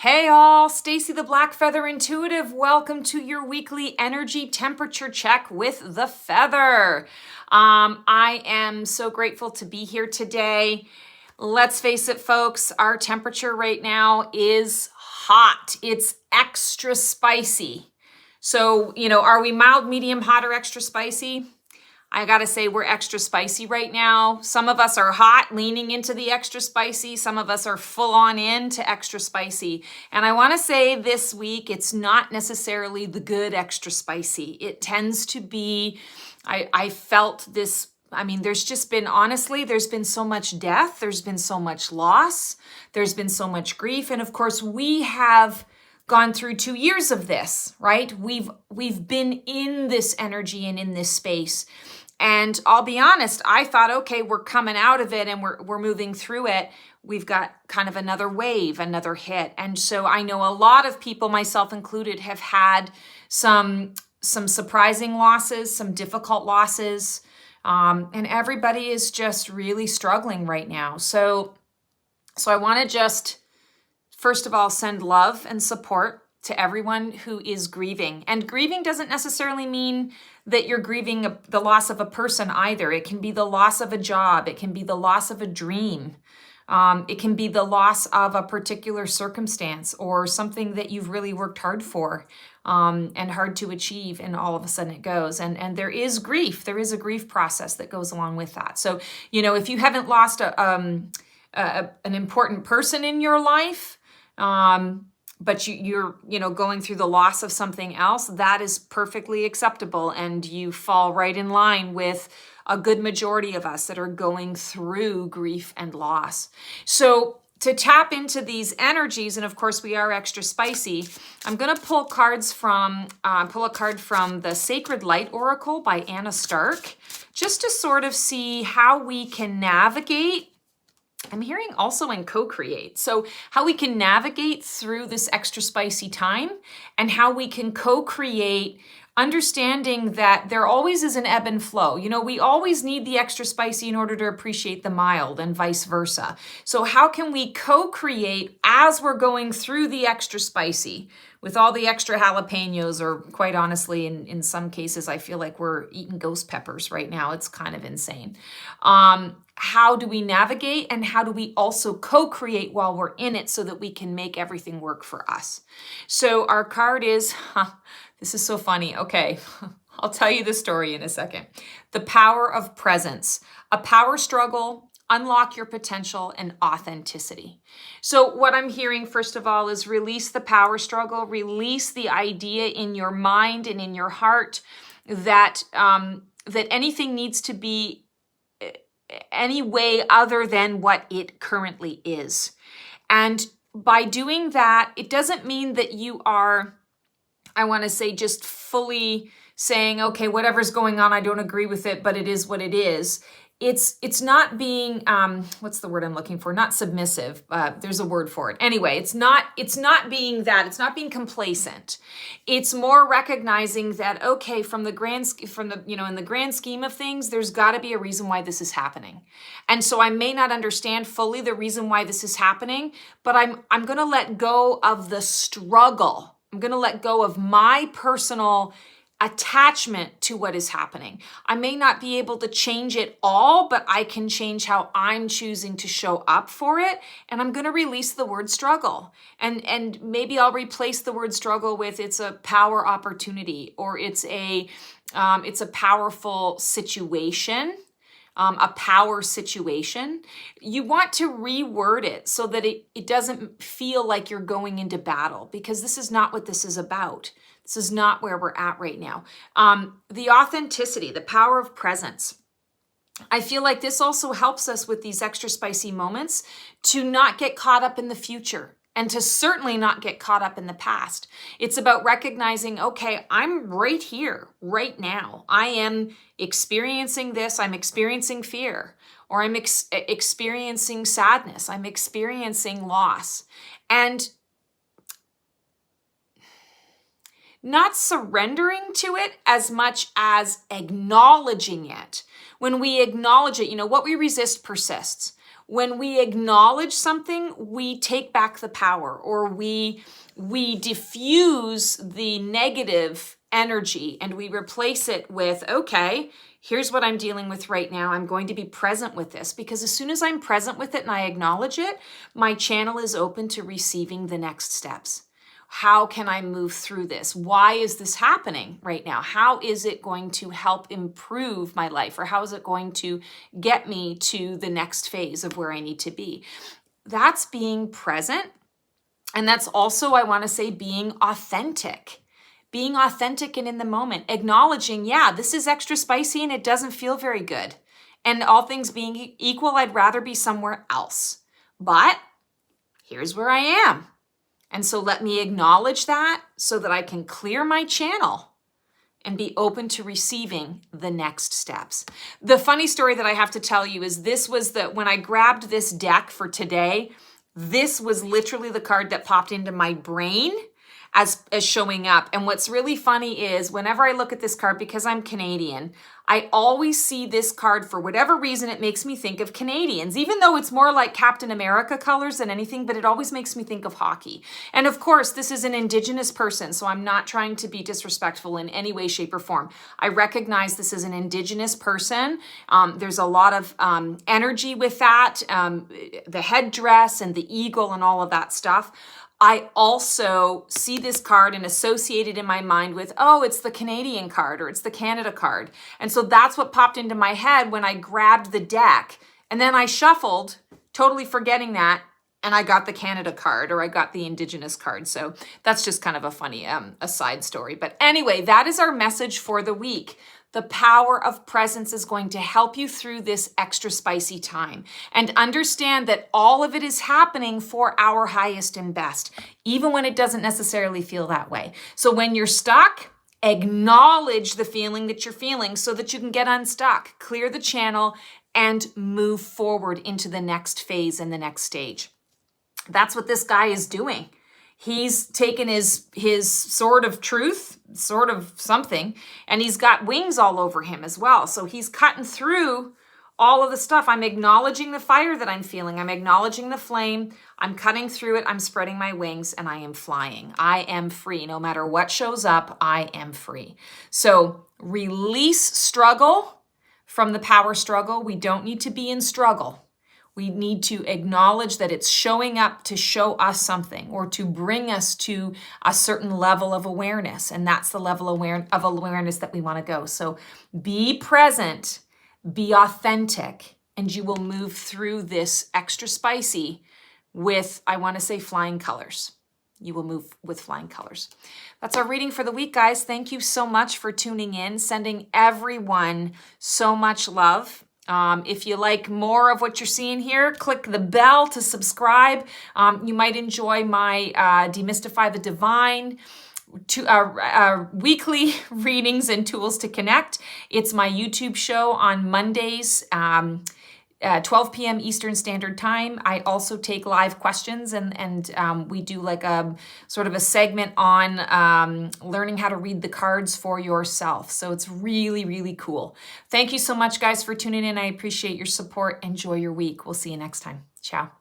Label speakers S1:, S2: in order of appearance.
S1: Hey all, Stacy the Black Feather Intuitive. Welcome to your weekly energy temperature check with the Feather. I am so grateful to be here today. Let's face it, folks, our temperature right now is hot. It's extra spicy. So, are we mild, medium, hot, or extra spicy? I gotta say, we're extra spicy right now. Some of us are hot, leaning into the extra spicy. Some of us are full on into extra spicy. And I wanna say this week, it's not necessarily the good extra spicy. It tends to be, I felt this, there's just been, honestly, there's been so much death. There's been so much loss. There's been so much grief. And of course, we have gone through 2 years of this, right? We've been in this energy and in this space. And I'll be honest, I thought, okay, we're coming out of it and we're moving through it. We've got kind of another wave, another hit. And so I know a lot of people, myself included, have had some surprising losses, some difficult losses. And everybody is just really struggling right now. So I want to just, first of all, send love and support to everyone who is grieving. And grieving doesn't necessarily mean that you're grieving the loss of a person either. It can be the loss of a job. It can be the loss of a dream. It can be the loss of a particular circumstance or something that you've really worked hard for and hard to achieve, and all of a sudden it goes. And there is grief. There is a grief process that goes along with that. So, if you haven't lost an important person in your life, but you're going through the loss of something else, that is perfectly acceptable, and you fall right in line with a good majority of us that are going through grief and loss. So to tap into these energies, and of course we are extra spicy, I'm going to pull a card from the Sacred Light Oracle by Anna Stark, just to sort of see how we can navigate. I'm hearing also in co-create. So how we can navigate through this extra spicy time, and how we can co-create, understanding that there always is an ebb and flow. We always need the extra spicy in order to appreciate the mild, and vice versa. So how can we co-create as we're going through the extra spicy with all the extra jalapenos, or quite honestly, in some cases, I feel like we're eating ghost peppers right now. It's kind of insane. How do we navigate, and how do we also co-create while we're in it so that we can make everything work for us? So our card is, this is so funny. Okay, I'll tell you the story in a second. The Power of Presence, a power struggle, unlock your potential, and authenticity. So what I'm hearing, first of all, is release the power struggle, release the idea in your mind and in your heart that, that anything needs to be any way other than what it currently is. And by doing that, it doesn't mean that you are, I want to say, just fully saying, okay, whatever's going on, I don't agree with it, but it is what it is. It's not being, what's the word I'm looking for? Not submissive. There's a word for it. Anyway, it's not being that. It's not being complacent. It's more recognizing that, okay, in the grand scheme of things, there's got to be a reason why this is happening. And so I may not understand fully the reason why this is happening, but I'm going to let go of the struggle. I'm going to let go of my personal attachment to what is happening. I may not be able to change it all, but I can change how I'm choosing to show up for it. And I'm going to release the word struggle. And maybe I'll replace the word struggle with it's a power opportunity, or it's a powerful situation. A power situation. You want to reword it so that it doesn't feel like you're going into battle, because this is not what this is about. This is not where we're at right now. The authenticity, the power of presence. I feel like this also helps us with these extra spicy moments to not get caught up in the future, and to certainly not get caught up in the past. It's about recognizing, okay, I'm right here, right now. I am experiencing this. I'm experiencing fear, or I'm experiencing sadness. I'm experiencing loss. And not surrendering to it as much as acknowledging it. When we acknowledge it, what we resist persists. when we acknowledge something, we take back the power, or we diffuse the negative energy and we replace it with, okay, here's what I'm dealing with right now. I'm going to be present with this, because as soon as I'm present with it and I acknowledge it, my channel is open to receiving the next steps. How can I move through this? Why is this happening right now? How is it going to help improve my life? Or how is it going to get me to the next phase of where I need to be? That's being present. And that's also, I want to say, being authentic. Being authentic and in the moment, acknowledging, yeah, this is extra spicy and it doesn't feel very good. And all things being equal, I'd rather be somewhere else. But here's where I am. And so let me acknowledge that so that I can clear my channel and be open to receiving the next steps. The funny story that I have to tell you is when I grabbed this deck for today, this was literally the card that popped into my brain as showing up. And what's really funny is whenever I look at this card, because I'm Canadian, I always see this card, for whatever reason, it makes me think of Canadians, even though it's more like Captain America colors than anything, but it always makes me think of hockey. And of course, this is an Indigenous person, so I'm not trying to be disrespectful in any way, shape, or form. I recognize this is an Indigenous person. There's a lot of energy with that, the headdress and the eagle and all of that stuff. I also see this card and associate it in my mind with, oh, it's the Canadian card or it's the Canada card. And so that's what popped into my head when I grabbed the deck. And then I shuffled, totally forgetting that, and I got the Canada card, or I got the Indigenous card. So that's just kind of a funny a side story. But anyway, that is our message for the week. The power of presence is going to help you through this extra spicy time. And understand that all of it is happening for our highest and best, even when it doesn't necessarily feel that way. So when you're stuck, acknowledge the feeling that you're feeling so that you can get unstuck, clear the channel, and move forward into the next phase and the next stage. That's what this guy is doing. He's taken his sword of truth, sort of something, and he's got wings all over him as well. So he's cutting through all of the stuff. I'm acknowledging the fire that I'm feeling. I'm acknowledging the flame. I'm cutting through it. I'm spreading my wings and I am flying. I am free. No matter what shows up, I am free. So release struggle from the power struggle. We don't need to be in struggle. We need to acknowledge that it's showing up to show us something or to bring us to a certain level of awareness. And that's the level of awareness that we want to go. So be present, be authentic, and you will move through this extra spicy with, I want to say, flying colors. You will move with flying colors. That's our reading for the week, guys. Thank you so much for tuning in, sending everyone so much love. If you like more of what you're seeing here, click the bell to subscribe. You might enjoy my Demystify the Divine weekly readings and tools to connect. It's my YouTube show on Mondays, 12 p.m. Eastern Standard Time. I also take live questions and we do like a sort of a segment on learning how to read the cards for yourself. So it's really, really cool. Thank you so much, guys, for tuning in. I appreciate your support. Enjoy your week. We'll see you next time. Ciao.